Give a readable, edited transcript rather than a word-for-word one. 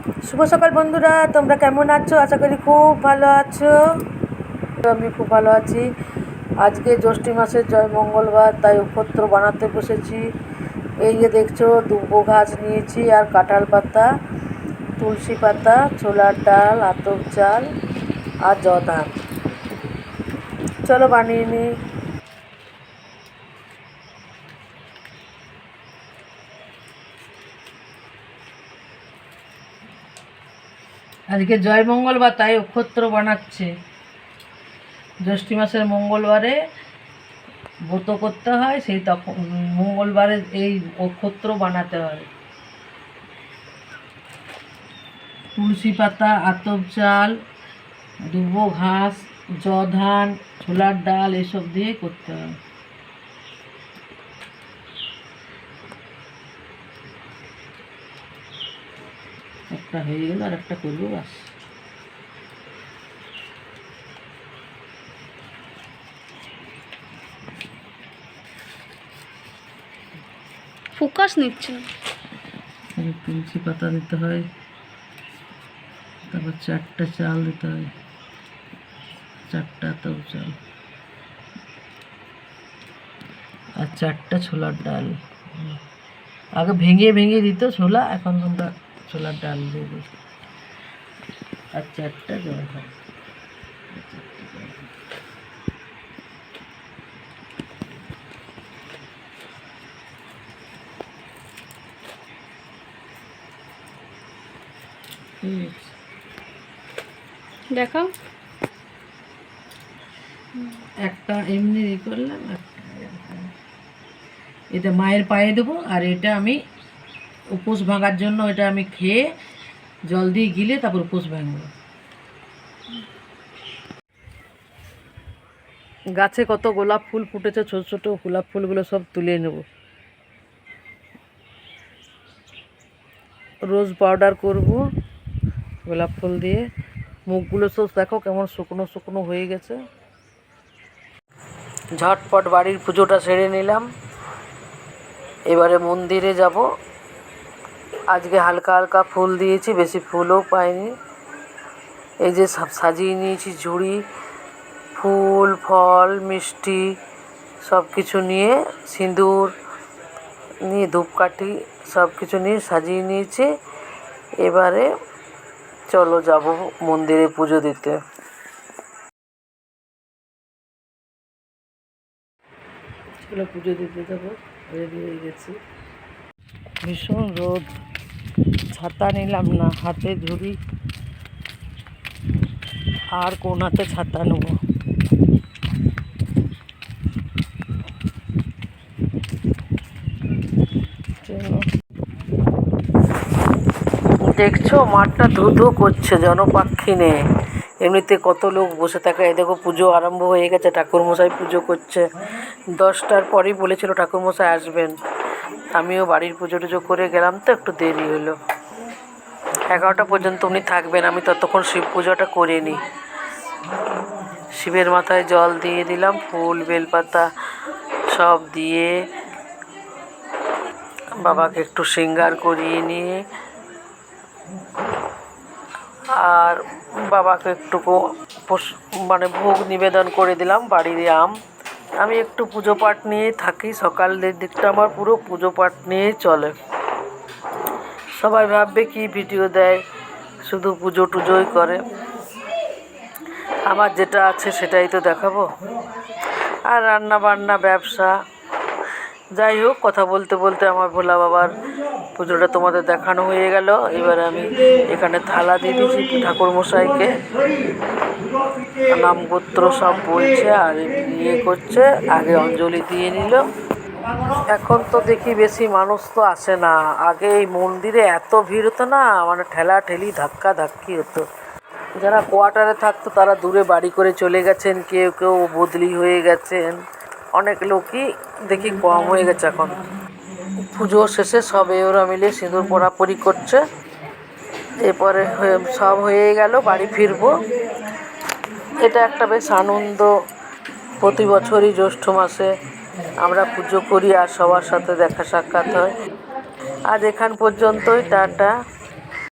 শুভ সকাল বন্ধুরা, তোমরা কেমন আছো? আশা করি খুব ভালো আছো। আমি খুব ভালো আছি। আজকে জ্যৈষ্ঠ মাসের জয় মঙ্গলবার, তাই উপত্র বানাতে বসেছি। এই যে দেখছো, দুব্বো ঘাস নিয়েছি আর কাঁঠাল পাতা, তুলসী পাতা, ছোলার ডাল, আতপ চাল আর জধান। চলো বানিয়ে নিই। আজকে জয় মঙ্গলবার, তাই অক্ষত্র বানাচ্ছে। জ্যৈষ্ঠ মাসের মঙ্গলবারে ব্রত করতে হয়, সেই তখন মঙ্গলবারে এই অক্ষত্র বানাতে হয়। তুলসী পাতা, আতপ চাল, দুব্বো ঘাস, জধান, ছোলার ডাল এসব দিয়ে করতে হয়। একটা হয়ে গেল, আর একটা করবো, বাস। ফোকাস নিচ্ছে না। তুলসী পাতা দিতে হয়, তারপর 4টা চাল দিতে হয়, 4টা আতপ চাল আর 4টা ছোলার ডাল। আগে ভেঙে ভেঙে দিত ছোলা, এখন তোমরা ছোলার ডাল দিয়ে দিই। আর 4টা জলখান। দেখাও। একটা এমনি করলাম, এটা মায়ের পায়ে দেবো, আর এটা আমি উপোস ভাঙার জন্য, এটা আমি খেয়ে জল দিয়ে গিলে তারপর উপোস ভাঙবো। গাছে কত গোলাপ ফুল ফুটেছে, ছোট ছোট গোলাপ ফুলগুলো সব তুলে নেব। রোজ পাউডার করব গোলাপ ফুল দিয়ে। মুখগুলো সব দেখো কেমন শুকনো শুকনো হয়ে গেছে। ঝটপট বাড়ির পুজোটা সেরে নিলাম। এবারে মন্দিরে যাব। আজকে হালকা হালকা ফুল দিয়েছি, বেশি ফুলও পাইনি। এই যে সব সাজিয়ে নিয়েছি, ঝুড়ি, ফুল, ফল, মিষ্টি সব কিছু নিয়ে, সিঁদুর নিয়ে, ধূপকাঠি সব কিছু নিয়ে সাজিয়ে নিয়েছি। এবারে চলো যাব মন্দিরে পুজো দিতে। চলো পুজো দিতে যাবো, রেডি হয়ে গেছি। ভীষণ রোদ, ছাতা নিলাম না, হাতে ঝুড়ি আর কোন হাতে ছাতা নেবো। দেখছো মাঠটা ধু ধু করছে, জনপাক্ষী নেই। এমনিতে কত লোক বসে থাকে। এই দেখো পুজো আরম্ভ হয়ে গেছে, ঠাকুরমশাই পুজো করছে। 10টার পরেই বলেছিল ঠাকুরমশাই আসবেন। আমিও বাড়ির পুজো টুজো করে গেলাম, তো একটু দেরি হলো। 11টা পর্যন্ত উনি থাকবেন, আমি ততক্ষণ শিব পুজোটা করে নিই। শিবের মাথায় জল দিয়ে দিলাম, ফুল, বেলপাতা সব দিয়ে বাবাকে একটু শৃঙ্গার করিয়ে নিয়ে, আর বাবাকে একটু মানে ভোগ নিবেদন করে দিলাম। বাড়ির আম, আমি একটু পুজো পাঠ নিয়েই থাকি। সকালের দিকটা আমার পুরো পুজো পাঠ নিয়েই চলে। সবাই ভাববে কি ভিডিও দেয়, শুধু পুজো টুজোই করে। আমার যেটা আছে সেটাই তো দেখাবো। আর রান্না বান্না, ব্যবসা, যাই হোক, কথা বলতে বলতে আমার ভোলা বাবার পুজোটা তোমাদের দেখানো হয়ে গেল। এবার আমি এখানে থালা দিয়ে দিয়েছি ঠাকুরমশাইকে। নামগোত্র সব বলছে আর ইয়ে করছে, আগে অঞ্জলি দিয়ে নিল। এখন তো দেখি বেশি মানুষ তো আসে না। আগে এই মন্দিরে এত ভিড় হতো না, মানে ঠেলা ঠেলি, ধাক্কা ধাক্কি হতো। যারা কোয়ার্টারে থাকতো তারা দূরে বাড়ি করে চলে গেছেন, কেউ কেউ বদলি হয়ে গেছেন। অনেক লোকই দেখি কম হয়ে গেছে এখন। পুজো শেষে সবে ওরা মিলে সিঁদুর পরাপরি করছে। এরপরে সব হয়ে গেল, বাড়ি ফিরবো। এটা একটা বেশ আনন্দ। প্রতি বছরই জ্যৈষ্ঠ মাসে আমরা পুজো করি আর সবার সাথে দেখা সাক্ষাৎ হয়। আজ এখান পর্যন্তই, টাটা।